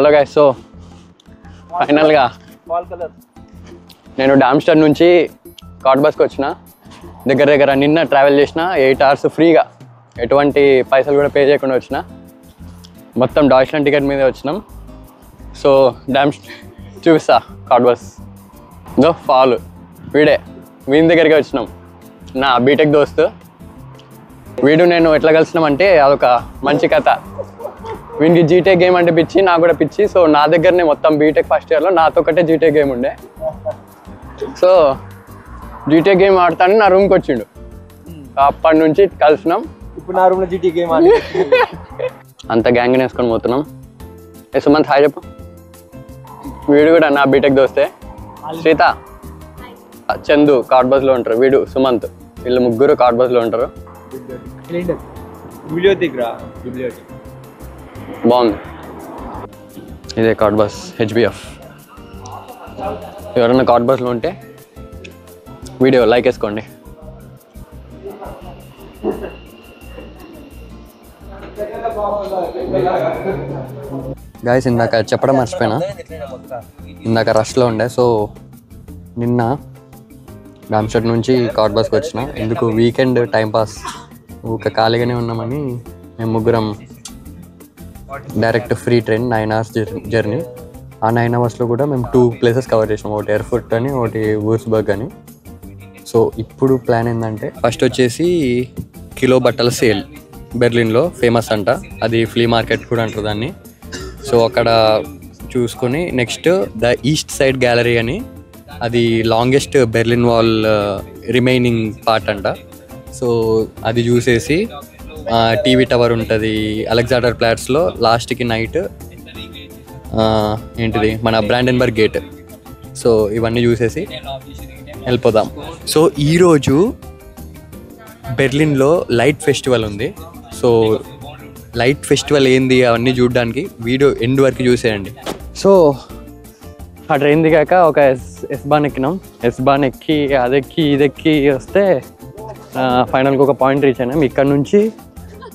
Hello guys, so ఫైనల్గా నేను డామ్స్టర్ నుంచి కార్డ్ బస్కి వచ్చిన. దగ్గర నిన్న ట్రావెల్ చేసిన 8 hours ఫ్రీగా, ఎటువంటి పైసలు కూడా పే చేయకుండా వచ్చిన. మొత్తం డాయిచ్లాండ్ టికెట్ మీదే వచ్చినాం. సో చూపిస్తా కార్డ్ బస్ దో ఫాల్ వీడి దగ్గరికి వచ్చినాం. నా బీటెక్ దోస్తు వీడు నేను ఎట్లా కలిసినామంటే అదొక మంచి కథ. వీనికి జీటే గేమ్ అంటే పిచ్చి, నాకు కూడా పిచ్చి. సో నా దగ్గరనే మొత్తం బీటెక్ ఫస్ట్ ఇయర్లో నాతో ఒకటే జీటే గేమ్ ఉండే. సో జీటే గేమ్ ఆడతాను నా రూమ్కి వచ్చిండు. అప్పటి నుంచి కలిసినాం. ఇప్పుడు నా రూమ్లో జీటీ గేమ్ అంత గ్యాంగ్ వేసుకొని పోతున్నాం. సుమంత్ హాయ్ చెప్పు. వీడు కూడా నా బీటెక్ దోస్తే. శ్రీత, చందు కార్డ్ బస్లో ఉంటారు. వీడు సుమంత్, వీళ్ళు ముగ్గురు కార్డ్ బస్లో ఉంటారు. బాగుంది. ఇదే కార్డ్ బస్ హెచ్బిఎఫ్. ఎవరైనా కార్డ్ బస్లో ఉంటే వీడియో లైక్ వేసుకోండి. గాయస్, ఇందాక చెప్పడం మర్చిపోయినా, ఇందాక రష్లో ఉండే. సో నిన్న డామ్స్టర్ నుంచి కార్డ్ బస్కి వచ్చిన. ఎందుకు వీకెండ్ టైంపాస్, ఊక ఖాళీగానే ఉన్నామని మేము ముగ్గురం direct free train 9 hours journey. ఆ 9 hours కూడా మేము 2 places కవర్ చేసినాం. ఒకటి ఎయిర్ఫోర్ట్ అని, ఒకటి వూర్స్బర్గ్ అని. సో ఇప్పుడు ప్లాన్ ఏంటంటే ఫస్ట్ వచ్చేసి కిలో బట్టల సేల్ బెర్లిన్లో ఫేమస్ అంట. అది ఫ్లీ మార్కెట్ కూడా అంటారు దాన్ని. సో అక్కడ చూసుకొని next the east side gallery అని, అది longest Berlin wall remaining part అంట. సో అది చూసేసి టీవీ టవర్ ఉంటుంది అలెగ్జాండర్ ప్లాట్స్లో. లాస్ట్కి నైట్ ఏంటిది మన బ్రాండెన్బర్గ్ గేట్. సో ఇవన్నీ చూసేసి వెళ్ళిపోదాం. సో ఈరోజు బెర్లిన్లో లైట్ ఫెస్టివల్ ఉంది. సో లైట్ ఫెస్టివల్ ఏంది అవన్నీ చూడడానికి వీడియో ఎండ్ వరకు చూసేయండి. సో ఆ ట్రైన్ దిగాక ఒక ఎస్-బాన్ ఎక్కినాం. ఎస్-బాన్ ఎక్కి అదెక్కి ఇదెక్కి వస్తే ఫైనల్గా ఒక పాయింట్ రీచ్ అయినాం. ఇక్కడ నుంచి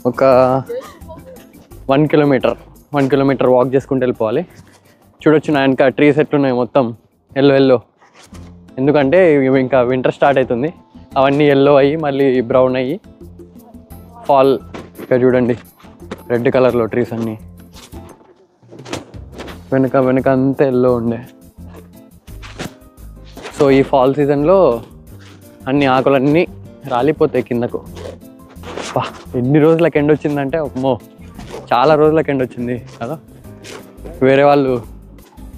ఒక 1 kilometer వాక్ చేసుకుంటూ వెళ్ళిపోవాలి. చూడొచ్చు నా వెనక ట్రీస్ ఎట్లున్నాయి, మొత్తం ఎల్లో. ఎందుకంటే ఇంకా వింటర్ స్టార్ట్ అవుతుంది. అవన్నీ ఎల్లో అయ్యి మళ్ళీ బ్రౌన్ అయ్యి ఫాల్. ఇక్కడ చూడండి రెడ్ కలర్లో ట్రీస్ అన్నీ. వెనక అంతా ఎల్లో ఉండే. సో ఈ ఫాల్ సీజన్లో అన్ని ఆకులన్నీ రాలిపోతాయి కిందకు. ఎన్ని రోజులకు ఎండ వచ్చిందంటే చాలా రోజులకు ఎండ వచ్చింది కదా. వేరే వాళ్ళు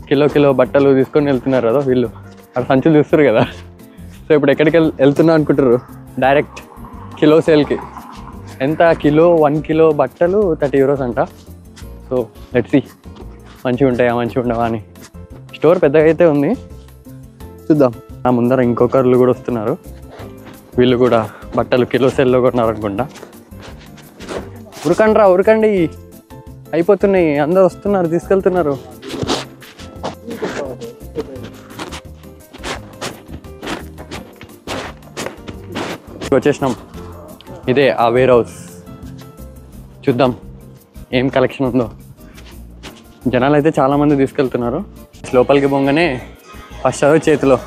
కిలో బట్టలు తీసుకొని వెళ్తున్నారు కదా, వీళ్ళు అక్కడ సంచులు చూస్తారు కదా. సో ఇప్పుడు ఎక్కడికి వెళ్తున్నా అనుకుంటారు, డైరెక్ట్ కిలో సేల్కి. ఎంత కిలో? 1 kilo బట్టలు 30 euros అంట. సో లెట్స్ సీ మంచిగా ఉంటాయా మంచిగా ఉండవా అని. స్టోర్ పెద్దగా అయితే ఉంది, చూద్దాం. నా ముందర ఇంకొకరు కూడా వస్తున్నారు. వీళ్ళు కూడా బట్టలు కిలో సేల్లో కొన్నారు అనుకుంటా. ఉరకండి, అయిపోతున్నాయి. అందరు వస్తున్నారు, తీసుకెళ్తున్నారు. వచ్చేసినాం. ఇదే ఆ వేర్ హౌస్. చూద్దాం ఏం కలెక్షన్ ఉందో. జనాలు అయితే చాలామంది తీసుకెళ్తున్నారు. లోపలికి పోగానే ఫస్ట్ చేతిలో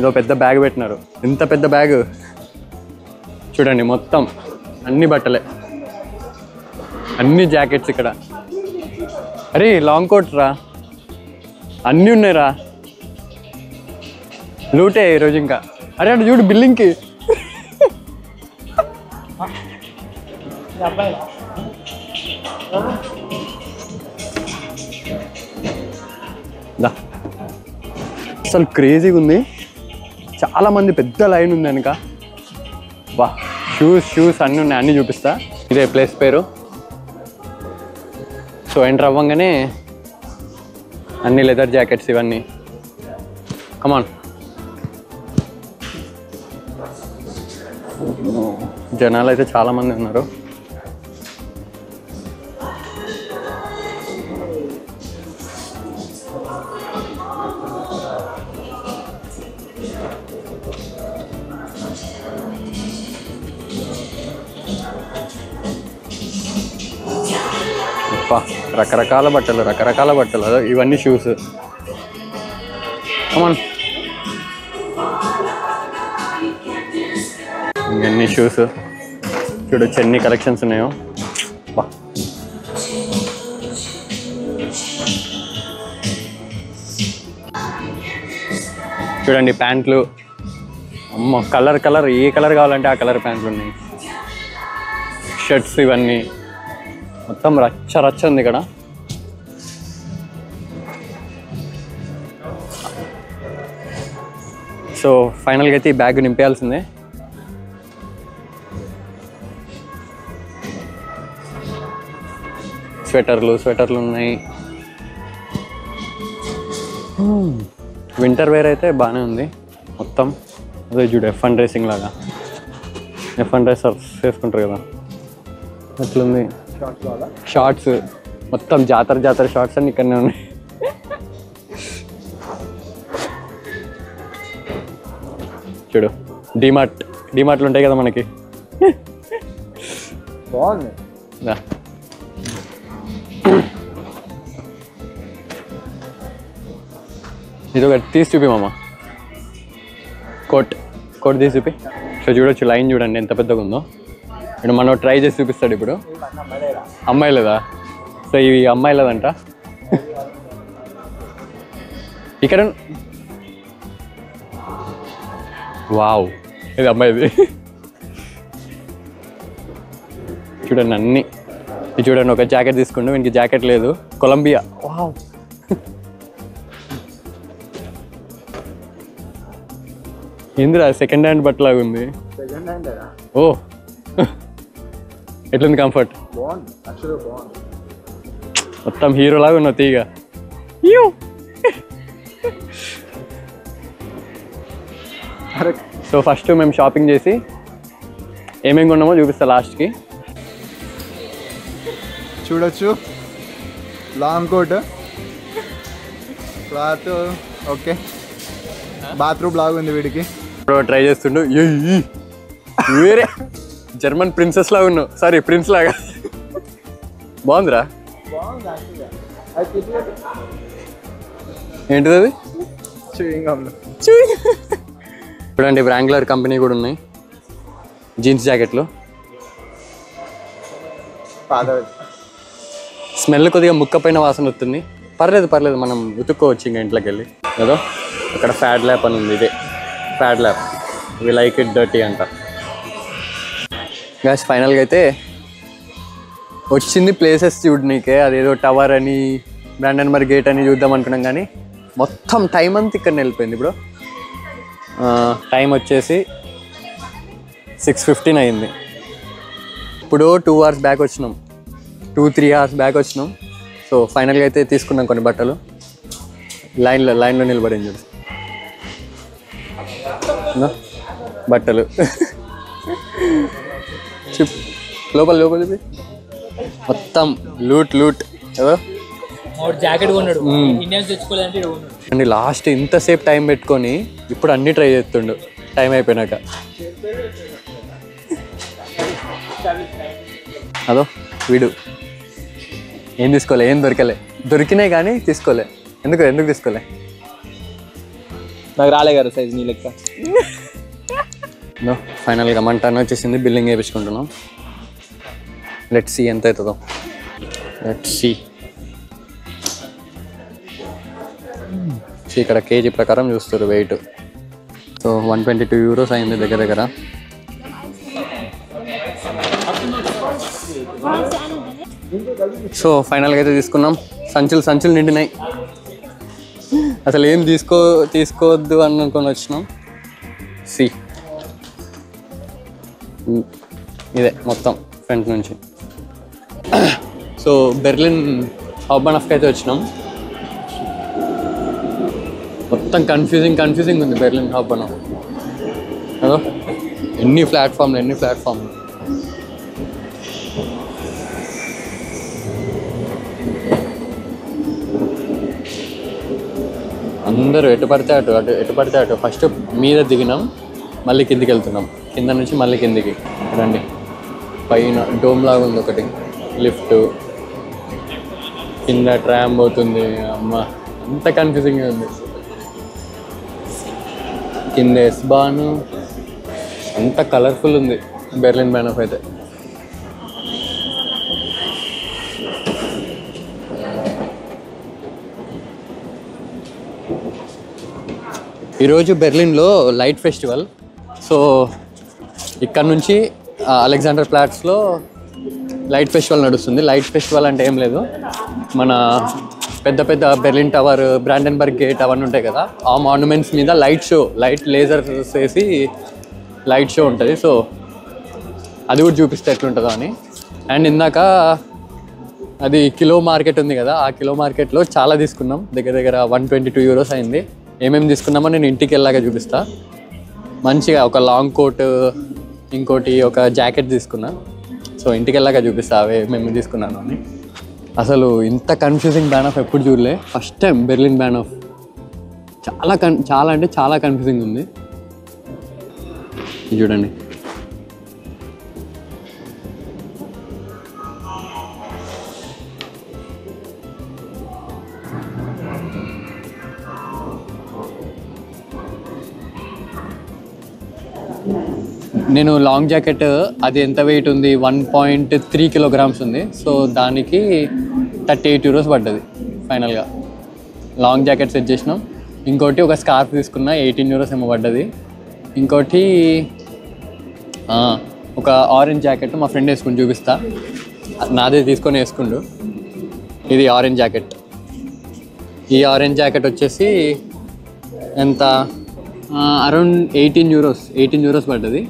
ఏదో పెద్ద బ్యాగ్ పెట్టినారు. ఇంత పెద్ద బ్యాగ్ చూడండి, మొత్తం అన్ని బట్టలే, అన్ని జాకెట్స్. ఇక్కడ అరే లాంగ్ కోట్ రా, అన్నీ ఉన్నాయిరా. లూటే ఈరోజు ఇంకా. అరే అంటే చూడు బిల్లింగ్కి. అసలు క్రేజీగా ఉంది. చాలామంది, పెద్ద లైన్ ఉంది వెనక. షూస్ అన్నీ ఉన్నాయి, అన్నీ చూపిస్తా. ఇదే ప్లేస్ పేరు. సో ఎంటర్ అవ్వగానే అన్ని లెదర్ జాకెట్స్ ఇవన్నీ. కమాన్. జనాలు అయితే చాలామంది ఉన్నారు. రకరకాల బట్టలు అదో ఇవన్నీ షూస్. కమాన్, ఇవన్నీ షూస్ చూడొచ్చు ఎన్ని కలెక్షన్స్ ఉన్నాయో. చూడండి ప్యాంట్లు, అమ్మ కలర్ ఏ కలర్ కావాలంటే ఆ కలర్ ప్యాంట్లు ఉన్నాయి. షర్ట్స్ ఇవన్నీ మొత్తం రచ్చ ఉంది ఇక్కడ. సో ఫైనల్గా అయితే ఈ బ్యాగ్ నింపేయాల్సిందే. స్వెటర్లు ఉన్నాయి. వింటర్ వేర్ అయితే బాగానే ఉంది మొత్తం. అదే చూడు F1 రేసింగ్ లాగా, F1 రేసర్స్ వేసుకుంటారు కదా అట్లుంది. షార్ట్స్ మొత్తం జాతర షార్ట్స్ అన్ని ఇక్కడనే ఉన్నాయి. చూడు డిమార్ట్లు ఉంటాయి కదా మనకి. బాగుంది. ఇది ఒకటి తీసి చూపి మామ, కోట్ తీసి చూపి. సో చూడొచ్చు లైన్ చూడండి ఎంత పెద్దగా ఉందో. ఇప్పుడు మనం ట్రై చేసి చూపిస్తాడు. ఇప్పుడు అమ్మాయిలేదా? సో ఇవి అమ్మాయిలేదంట. ఇక్కడ వావ్, ఇది అమ్మాయిది. చూడండి అన్నీ. ఇది చూడండి, ఒక జాకెట్ తీసుకుంటాం, వీనికి జాకెట్ లేదు. కొలంబియా. వావ్, ఏందిరా సెకండ్ హ్యాండ్ బట్టలాగా ఉంది. ఓ ఎట్లుంది కంఫర్ట్? మొత్తం హీరో లాగా ఉన్నావు తీగ. సో ఫస్ట్ మేము షాపింగ్ చేసి ఏమేమి కొన్నామో చూపిస్తా లాస్ట్కి. చూడొచ్చు long coat, cloth okay, bathroom లాగా ఉంది వీడికి. ట్రై చేస్తుండు. వేరే జర్మన్ ప్రిన్సెస్ లాగా ఉన్నావు. సారీ ప్రిన్స్ లాగా. బాగుందిరా. ఏంటిది అది? చూడండి వ్రాంగ్లర్ కంపెనీ కూడా ఉన్నాయి జీన్స్ జాకెట్లు. స్మెల్ కొద్దిగా ముక్క పైన వాసన వస్తుంది. పర్లేదు మనం ఉతుక్కోవచ్చు ఇంకా ఇంట్లోకి వెళ్ళి. ఏదో అక్కడ ఫ్యాడ్ ల్యాప్ అని ఉంది. ఇదే fad lap. We like it dirty అంట. గ్యాస్ ఫైనల్గా అయితే వచ్చింది ప్లేసెస్ చూడనీకే. అదేదో టవర్ అని బ్రాండన్బర్గ్ గేట్ అని చూద్దాం అనుకున్నాం, కానీ మొత్తం టైం అంతా ఇక్కడ వెళ్ళిపోయింది. ఇప్పుడు టైం వచ్చేసి 6:15 అయింది. ఇప్పుడు 2 hours బ్యాక్ వచ్చినాం, 2-3 hours బ్యాక్ వచ్చినాం. సో ఫైనల్గా అయితే తీసుకున్నాం కొన్ని బట్టలు. లైన్లో నిలబడింది చూడు బట్టలు. లోపల మొత్తం లూట్ ఏదో జాకెట్ కొన్నాడు. ఇండియన్స్ తెచ్చుకోవాలంటే అండి లాస్ట్ ఇంతసేపు టైం పెట్టుకొని ఇప్పుడు అన్నీ ట్రై చేస్తుండు టైం అయిపోయినాక. అదో వీడు ఏం తీసుకోలే, ఏం దొరికినాయి కానీ తీసుకోలే. ఎందుకు తీసుకోలే? నాకు రాలే కదా సైజ్ నీ లెక్క. ఫైనల్గా మన టర్న్ వచ్చేసింది. బిల్లింగ్ వేయించుకుంటున్నాం. లెట్స్ సీ ఎంత అవుతుందో. ఇక్కడ కేజీ ప్రకారం చూస్తారు వెయిట్. సో 122 euros అయింది దగ్గర. సో ఫైనల్గా అయితే తీసుకున్నాం. సంచులు నిండినాయి. అసలు ఏం తీసుకోవద్దు అనుకొని వచ్చినాం. ఇదే మొత్తం ఫ్రంట్ నుంచి. సో బెర్లిన్ హాబ్బానఫ్కి అయితే వచ్చినాం. మొత్తం కన్ఫ్యూజింగ్ ఉంది బెర్లిన్ హాబ్బానఫ్. అదో ఎన్ని ప్లాట్ఫామ్లు. అందరూ ఎటు పడితే అటు ఫస్ట్ మీద దిగినాం, మళ్ళీ కిందికి వెళ్తున్నాం. కింద నుంచి మళ్ళీ కిందికి రండి. పైన డోమ్ లాగా ఉంది ఒకటి, లిఫ్ట్. కింద ట్రామ్ పోతుంది. అమ్మ అంత కన్ఫ్యూజింగ్ ఉంది. కింద ఎస్ బాను అంత కలర్ఫుల్ ఉంది బెర్లిన్ బ్యానఫ్ అయితే. ఈరోజు బెర్లిన్లో లైట్ ఫెస్టివల్. సో ఇక్కడ నుంచి అలెగ్జాండర్ ప్లాట్స్లో లైట్ ఫెస్టివల్ నడుస్తుంది. లైట్ ఫెస్టివల్ అంటే ఏం లేదు, మన పెద్ద పెద్ద బెర్లిన్ టవర్, బ్రాండెన్బర్గ్ గేట్ అవన్నీ ఉంటాయి కదా, ఆ మాన్యుమెంట్స్ మీద లైట్ షో, లైట్ లేజర్స్ వేసి లైట్ షో ఉంటుంది. సో అది కూడా చూపిస్తే ఎట్లుంటుందో అని. అండ్ ఇందాక అది కిలో మార్కెట్ ఉంది కదా, ఆ కిలో మార్కెట్లో చాలా తీసుకున్నాం. దగ్గర దగ్గర 122 euros అయింది. ఏమేమి తీసుకున్నామో నేను ఇంటికి వెళ్ళాక చూపిస్తా. మంచిగా ఒక లాంగ్ కోట్, ఇంకోటి ఒక జాకెట్ తీసుకున్నా. సో ఇంటికి వెళ్ళాక చూపిస్తా అవే మేము తీసుకున్నాను అని. అసలు ఇంత కన్ఫ్యూజింగ్ బ్యాన్ ఆఫ్ ఎప్పుడు చూడలే, first time Berlin ban of. చాలా అంటే చాలా కన్ఫ్యూజింగ్ ఉంది. చూడండి, నేను లాంగ్ జాకెట్ అది ఎంత వెయిట్ ఉంది, 1.3 kilograms ఉంది. సో దానికి 38 euros పడ్డది ఫైనల్గా. లాంగ్ జాకెట్ సెట్ చేసినాం. ఇంకోటి ఒక స్కార్ఫ్ తీసుకున్నా, 18 euros ఏమో పడ్డది. ఇంకోటి ఒక ఆరెంజ్ జాకెట్ మా ఫ్రెండ్ వేసుకుని చూపిస్తా, నాదే తీసుకొని వేసుకుండు. ఇది ఆరెంజ్ జాకెట్. ఈ ఆరెంజ్ జాకెట్ వచ్చేసి ఎంత, అరౌండ్ 18 euros పడ్డది.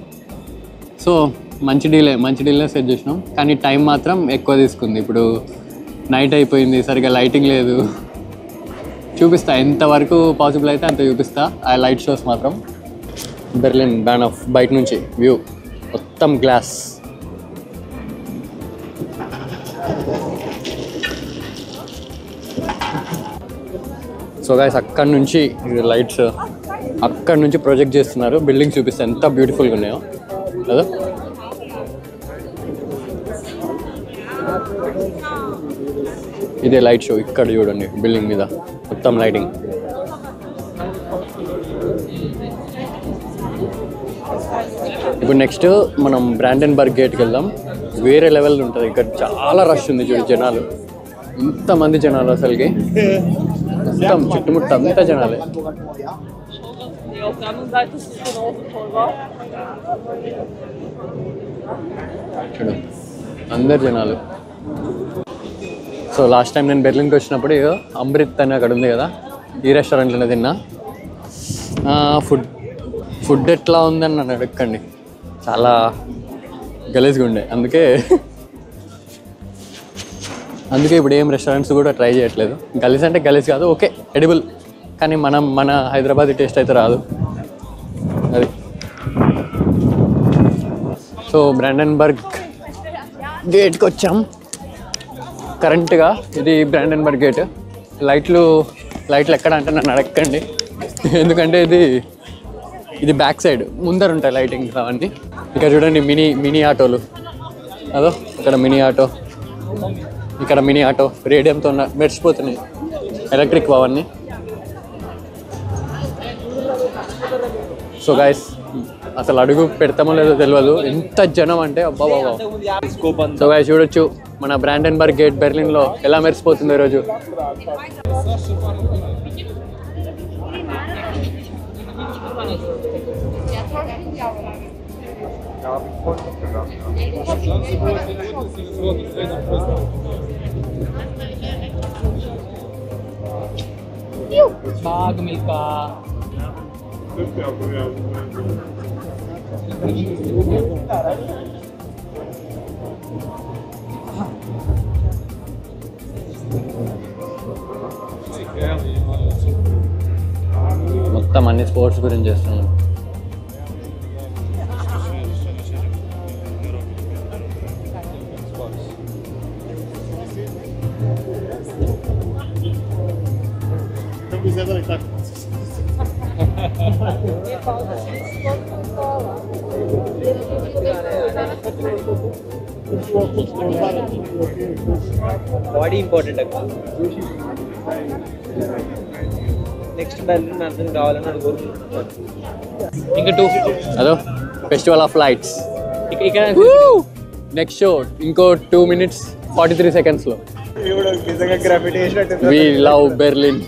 సో మంచి డీలే సెట్ చేసినాం. కానీ టైం మాత్రం ఎక్కువ తీసుకుంది. ఇప్పుడు నైట్ అయిపోయింది, సరిగ్గా లైటింగ్ లేదు. చూపిస్తా ఎంతవరకు పాసిబుల్ అయితే అంత చూపిస్తా ఆ లైట్ షోస్ మాత్రం. బెర్లిన్ బ్యాన్ ఆఫ్ బయట నుంచి వ్యూ మొత్తం గ్లాస్. సో గైస్ అక్కడి నుంచి లైట్స్ అక్కడి నుంచి ప్రొజెక్ట్ చేస్తున్నారు. బిల్డింగ్ చూపిస్తే ఎంత బ్యూటిఫుల్గా ఉన్నాయో కదా. ఇదే లైట్ షో. ఇక్కడ చూడండి బిల్డింగ్ మీద మొత్తం లైటింగ్. ఇప్పుడు నెక్స్ట్ మనం బ్రాండెన్బర్గ్ గేట్కి వెళ్దాం. వేరే లెవెల్ ఉంటుంది. ఇక్కడ చాలా రష్ ఉంది చూడు, జనాలు, ఇంతమంది జనాలు అసలుకి. మొత్తం చుట్టుముట్టు అంతా జనాలే. చూడు అందరు జనాలు. సో లాస్ట్ టైం నేను బెర్లిన్కి వచ్చినప్పుడు అమృత్ అని అక్కడ ఉంది కదా, ఈ రెస్టారెంట్లోనే తిన్నా. ఫుడ్ ఎట్లా ఉందని నన్ను అడగండి, చాలా గలీజ్గా ఉండే. అందుకే ఇప్పుడు ఏం రెస్టారెంట్స్ కూడా ట్రై చేయట్లేదు. గలీజ్ అంటే గలీజ్ కాదు, ఓకే ఎడిబుల్, కానీ మన హైదరాబాదీ టేస్ట్ అయితే రాదు అది. సో బ్రాండెన్బర్గ్ గేట్కి వచ్చాం కరెంట్గా. ఇది బ్రాండెన్బర్గ్ గేట్. లైట్లు ఎక్కడ అంటే నన్ను అడగండి, ఎందుకంటే ఇది బ్యాక్ సైడ్, ముందర ఉంటాయి లైటింగ్స్ అవన్నీ. ఇక్కడ చూడండి మినీ ఆటోలు. అదో ఇక్కడ మినీ ఆటో, ఇక్కడ మినీ ఆటో రేడియంతో మెరిసిపోతున్నాయి, ఎలక్ట్రిక్ అవన్నీ. సో గైస్ అసలు అడుగు పెడతామో లేదో తెలియదు, ఎంత జనం అంటే అబ్బా బాబా. సో గైస్ చూడొచ్చు మన బ్రాండెన్బర్గ్ గేట్ బెర్లిన్లో ఎలా మెరిసిపోతుందో ఈరోజు. బాగ్ మిల్కా మొత్తం అన్ని స్పోర్ట్స్ గురించి చేస్తున్నాం. బాడీ ఇంపార్టెంట్ అక్క. నెక్స్ట్ బెర్లిన్ అర్థం కావాలని అనుకుంటున్నాను. ఇంకా 2 హలో ఫెస్టివల్ ఆఫ్ లైట్స్ ఇక్కడ నెక్స్ట్ షో ఇంకో 2 minutes 43 secondsలో. నిజంగా గ్రాఫిటీ వేసినట్టు we love Berlin.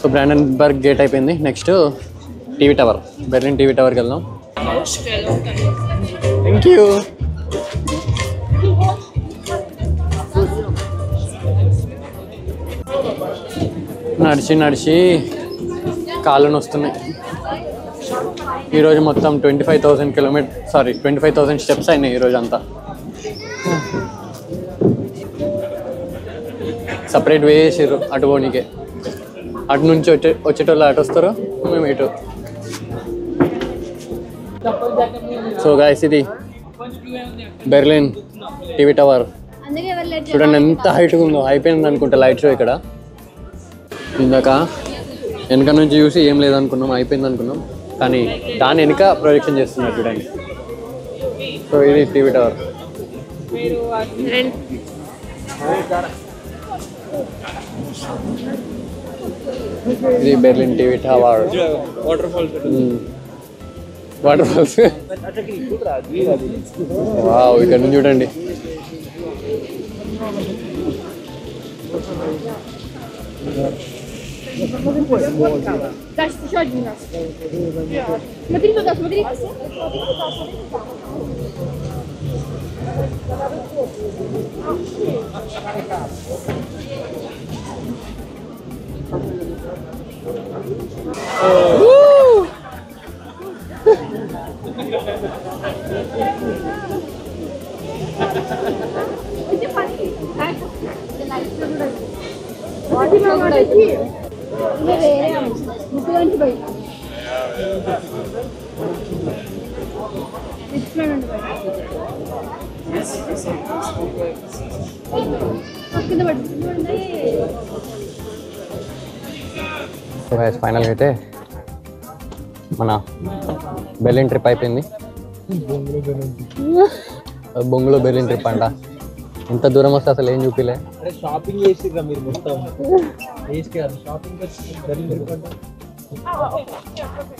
So Brandenburg gate అయిపోయింది. Next TV tower, Berlin TV టవర్కి వెళ్దాం. Thank you. నడిచి నడిచి కాళ్ళు నొస్తున్నాయి. ఈరోజు మొత్తం 25,000 స్టెప్స్ అయినాయి ఈరోజు అంతా. సపరేట్ వే చేసారు అటు పోనీకే. అటు నుంచి వచ్చేటోళ్ళు అటు వస్తారు, మేము ఇటు. సో గాయస్ ఇది బెర్లిన్ టీవీ టవర్. చూడండి ఎంత హైట్గా ఉందో. అయిపోయింది అనుకుంటా లైట్ షో ఇక్కడ. ఇందాక వెనక నుంచి చూసి ఏం లేదనుకున్నాం, అయిపోయింది అనుకున్నాం. కానీ దాని వెనక ప్రొజెక్షన్ చేస్తున్నారు చూడండి. సో ఇది టీవీ టవర్. ఇది Berlin TV tower. Water falls wow, ఇక్కడ నుంచి చూడండి. Дальше еще один раз. Смотри туда, смотри. ఫైనల్గా అయితే మన బెర్లిన్ ట్రిప్ అయిపోయింది. బొంగులో బెర్లిన్ ట్రిప్ అంట. ఇంత దూరం వస్తే అసలు ఏం చూపిలే. షాపింగ్ చేసిరా మీరు మొత్తం.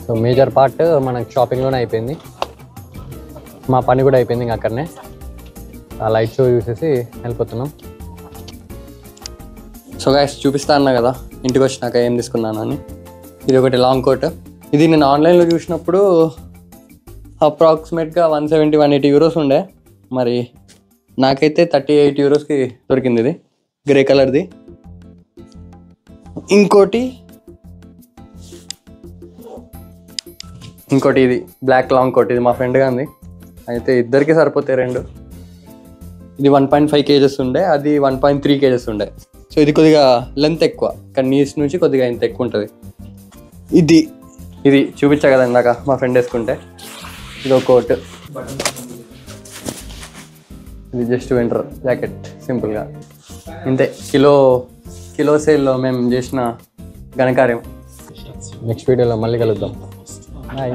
సో మేజర్ పార్ట్ మనకి షాపింగ్లోనే అయిపోయింది. మా పని కూడా అయిపోయింది ఇంకా అక్కడనే. ఆ లైట్ షో చూసేసి వెళ్ళిపోతున్నాం. సో గైస్ చూపిస్తా అన్నా కదా ఇంటికి వచ్చినాక ఏం తీసుకున్నాను అని. ఇది ఒకటి లాంగ్ కోట్. ఇది నేను ఆన్లైన్లో చూసినప్పుడు అప్రాక్సిమేట్గా 170-180 euros ఉండే. మరి నాకైతే 38 euros దొరికింది. ఇది గ్రే కలర్ది. ఇంకోటి ఇది బ్లాక్ లాంగ్ కోట్. ఇది మా ఫ్రెండ్గా ఉంది. అయితే ఇద్దరికి సరిపోతాయి 2. ఇది 1.5 kgs ఉండే, అది 1.3 kgs ఉండే. సో ఇది కొద్దిగా లెంత్ ఎక్కువ, కానీ నీస్ నుంచి కొద్దిగా ఇంత ఎక్కువ ఉంటుంది. ఇది చూపించా కదా ఇందాక మా ఫ్రెండ్ వేసుకుంటే. ఇది ఒక కోట్. ఇది జస్ట్ వింటర్ జాకెట్ సింపుల్గా. ఇంతే. కిలో సేల్లో మేము చేసిన ఘనకార్యం. నెక్స్ట్ వీడియోలో మళ్ళీ కలుద్దాం. బాయ్.